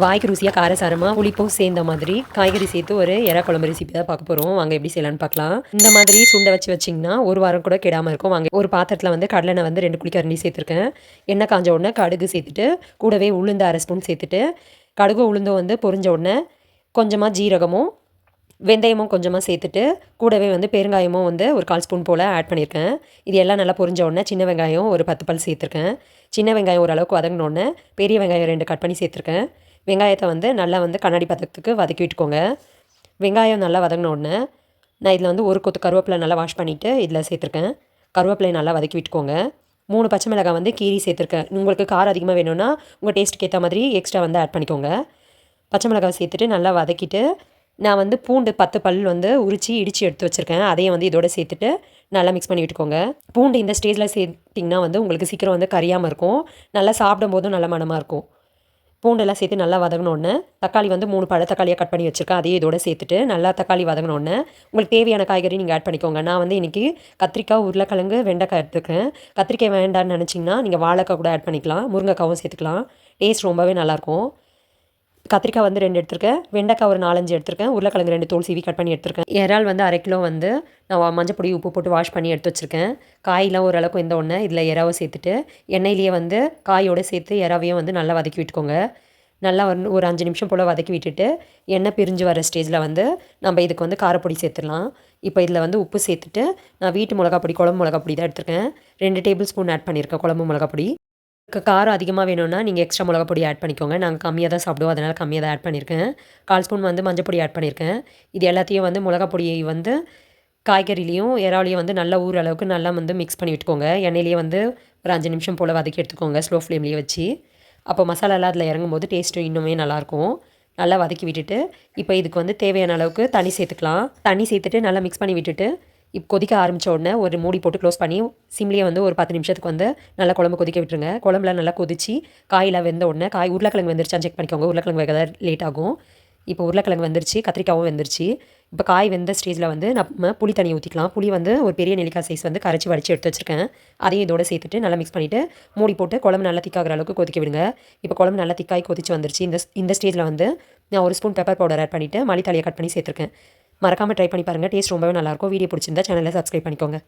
வாய்க்கு ருசியாக காரசாரமாக புளிப்பும் சேர்ந்த மாதிரி காய்கறி சேர்த்து ஒரு எறா குழம்பு ரெசிபி தான் பார்க்க போகிறோம். வாங்க எப்படி செய்யலான்னு பார்க்கலாம். இந்த மாதிரி சுண்டை வச்சிங்கன்னா ஒரு வாரம் கூட கெடாமல் இருக்கும். வாங்க ஒரு பாத்திரத்தில் வந்து கடலெண்ணெய் வந்து 2 குழிக்கரண்டி சேர்த்துருக்கேன். எண்ணெய் காஞ்ச உடனே கடுகு சேர்த்துட்டு கூடவே உளுந்து 1/2 ஸ்பூன் சேர்த்துட்டு கடுகு உளுந்தும் வந்து பொரிஞ்ச உடனே கொஞ்சமாக ஜீரகமும் வெந்தயமும் கொஞ்சமாக சேர்த்துட்டு கூடவே வந்து பெருங்காயமும் வந்து ஒரு 1/4 ஸ்பூன் போல் ஆட் பண்ணியிருக்கேன். இது எல்லாம் நல்லா பொரிஞ்ச உடனே சின்ன வெங்காயம் ஒரு 10 பல் சேர்த்துருக்கேன். சின்ன வெங்காயம் ஓரளவுக்கு வதங்கினோடனே பெரிய வெங்காயம் 2 கட் பண்ணி சேர்த்துருக்கேன். வெங்காயத்தை வந்து நல்லா வந்து கண்ணாடி பதத்துக்கு வதக்கி விட்டுக்கோங்க. வெங்காயம் நல்லா வதங்கின உடனே நான் இதில் வந்து ஒரு கொத்து கருவேப்பிலை நல்லா வாஷ் பண்ணிவிட்டு இதில் சேர்த்துருக்கேன். கருவேப்பிலையை நல்லா வதக்கி விட்டுக்கோங்க. 3 பச்சை மிளகாய் வந்து கீரி சேர்த்துருக்கேன். உங்களுக்கு காரம் அதிகமாக வேணும்னா உங்கள் டேஸ்ட்டுக்கு ஏற்ற மாதிரி எக்ஸ்ட்ரா வந்து ஆட் பண்ணிக்கோங்க. பச்சை மிளகாய் சேர்த்துட்டு நல்லா வதக்கிட்டு நான் வந்து பூண்டு 10 பல் வந்து உரித்து இடித்து எடுத்து வச்சுருக்கேன். அதையும் வந்து இதோட சேர்த்துட்டு நல்லா மிக்ஸ் பண்ணி விட்டுக்கோங்க. பூண்டு இந்த ஸ்டேஜில் சேர்த்திங்கன்னா வந்து உங்களுக்கு சீக்கிரம் வந்து கரியாமல் இருக்கும். நல்லா சாப்பிடும் போதும் நல்ல மணமாக இருக்கும். பூண்டெல்லாம் சேர்த்து நல்லா வதங்கினோடனே தக்காளி வந்து 3 பழ தக்காளியாக கட் பண்ணி வச்சுருக்கேன். அதையும் இதோட சேர்த்துட்டு நல்லா தக்காளி வதங்கினோடனே உங்களுக்கு தேவையான காய்கறி நீங்கள் ஆட் பண்ணிக்கோங்க. நான் வந்து இன்றைக்கி கத்திரிக்காய், உருளைக்கிழங்கு, வெண்டைக்காய் எடுத்துக்கிறேன். கத்திரிக்காய் வேண்டான்னு நினச்சிங்கன்னா நீங்கள் வாழைக்காய் கூட ஆட் பண்ணிக்கலாம். முருங்கைக்காவும் சேர்த்துக்கலாம். டேஸ்ட் ரொம்பவே நல்லாயிருக்கும். கத்திரிக்காய் வந்து 2 எடுத்துருக்கேன். வெண்டைக்காய் ஒரு 4-5 எடுத்துருக்கேன். உருளைக்கிழங்கு 2 தோல் சீவி கட் பண்ணி எடுத்துருக்கேன். இறால் வந்து 1/2 கிலோ வந்து நான் மஞ்சப்பொடி உப்பு போட்டு வாஷ் பண்ணி எடுத்து வச்சுருக்கேன். காயெலாம் ஓரளவுக்கு வெந்த உடனே இதில் இறாவை சேர்த்துட்டு எண்ணெயிலேயே வந்து காயோடு சேர்த்து இறாவையும் வந்து நல்லா வதக்கி விட்டுக்கோங்க. நல்லா ஒரு 5 நிமிஷம் போல் வதக்கி விட்டுட்டு எண்ணெய் பிரிஞ்சு வர ஸ்டேஜில் வந்து நம்ம இதுக்கு வந்து காரப்பொடி சேர்த்துடலாம். இப்போ இதில் வந்து உப்பு சேர்த்துட்டு நான் வீட்டு மிளகா பொடி, குழம்பு மிளகா பொடி தான் எடுத்துருக்கேன். 2 டேபிள் ஸ்பூன் ஆட் பண்ணியிருக்கேன் குழம்பு மிளகா பொடி. காரம் அதிகமாக வேணும்னா நீங்கள் எக்ஸ்ட்ரா மிளகா பொடி ஆட் பண்ணிக்கோங்க. நாங்கள் கம்மியாக தான் சாப்பிடுவோம், அதனால் கம்மியாக தான் ஆட் பண்ணியிருக்கேன். 1/4 ஸ்பூன் வந்து மஞ்சள் பொடி ஆட் பண்ணியிருக்கேன். இது எல்லாத்தையும் வந்து மிளகா பொடியை வந்து காய்கறிலையும் இறாலையும் வந்து நல்லா ஊற அளவுக்கு நல்லா வந்து மிக்ஸ் பண்ணி விட்டுக்கோங்க. எண்ணெயிலேயே வந்து ஒரு 5 நிமிஷம் போல் வதக்கி எடுத்துக்கோங்க ஸ்லோ ஃப்ளேம்லேயே வச்சு. அப்போ மசாலாலாம் அதில் இறங்கும் போது டேஸ்ட்டு இன்னுமே நல்லாயிருக்கும். நல்லா வதக்கி விட்டுட்டு இப்போ இதுக்கு வந்து தேவையான அளவுக்கு தண்ணி சேர்த்துக்கலாம். தண்ணி சேர்த்துட்டு நல்லா மிக்ஸ் பண்ணி விட்டுட்டு இப்போ கொதிக்க ஆரம்பித்த உடனே ஒரு மூடி போட்டு க்ளோஸ் பண்ணி சிம்லேயே வந்து ஒரு 10 நிமிஷத்துக்கு வந்து நல்லா குழம்பு கொதிக்க விட்டுருங்க. குழம்புல நல்லா கொதிச்சு காயில் வெந்த உடனே உருளைக்கிழங்கு வெந்துருச்சான்னு செக் பண்ணிக்கோங்க. உருளைக்கிழங்கு வேக லேட் ஆகும். இப்போ உருளைக்கிழங்கு வெந்துருச்சு, கத்திரிக்காவும் வெந்துருச்சு. இப்போ காய் வெந்த ஸ்டேஜில் வந்து நம்ம புளி தண்ணி ஊற்றிக்கலாம். புளி வந்து ஒரு பெரிய நெல்லிக்காய் சைஸ் வந்து கரைச்சி வடித்து எடுத்து வச்சுருக்கேன். அதையும் இதோட சேர்த்துட்டு நல்லா மிக்ஸ் பண்ணிவிட்டு மூடி போட்டு குழம்பு நல்லா திக்காகிற அளவுக்கு கொதிக்க விடுங்க. இப்போ குழம்பு நல்லா திக்காகி கொதிச்சு வந்துருச்சு. இந்த ஸ்டேஜில் வந்து நான் ஒரு ஸ்பூன் பெப்பர் பவுடர் ஆட் பண்ணிவிட்டு மல்லித்தலையை கட் பண்ணி சேர்த்துருக்கேன். மறக்காமல் ட்ரை பண்ணி பாருங்கள். டேஸ்ட் ரொம்பவே நல்லாயிருக்கும். வீடியோ பிடிச்சிருந்தா சேனலை சப்ஸ்கிரைப் பண்ணிக்கோங்க.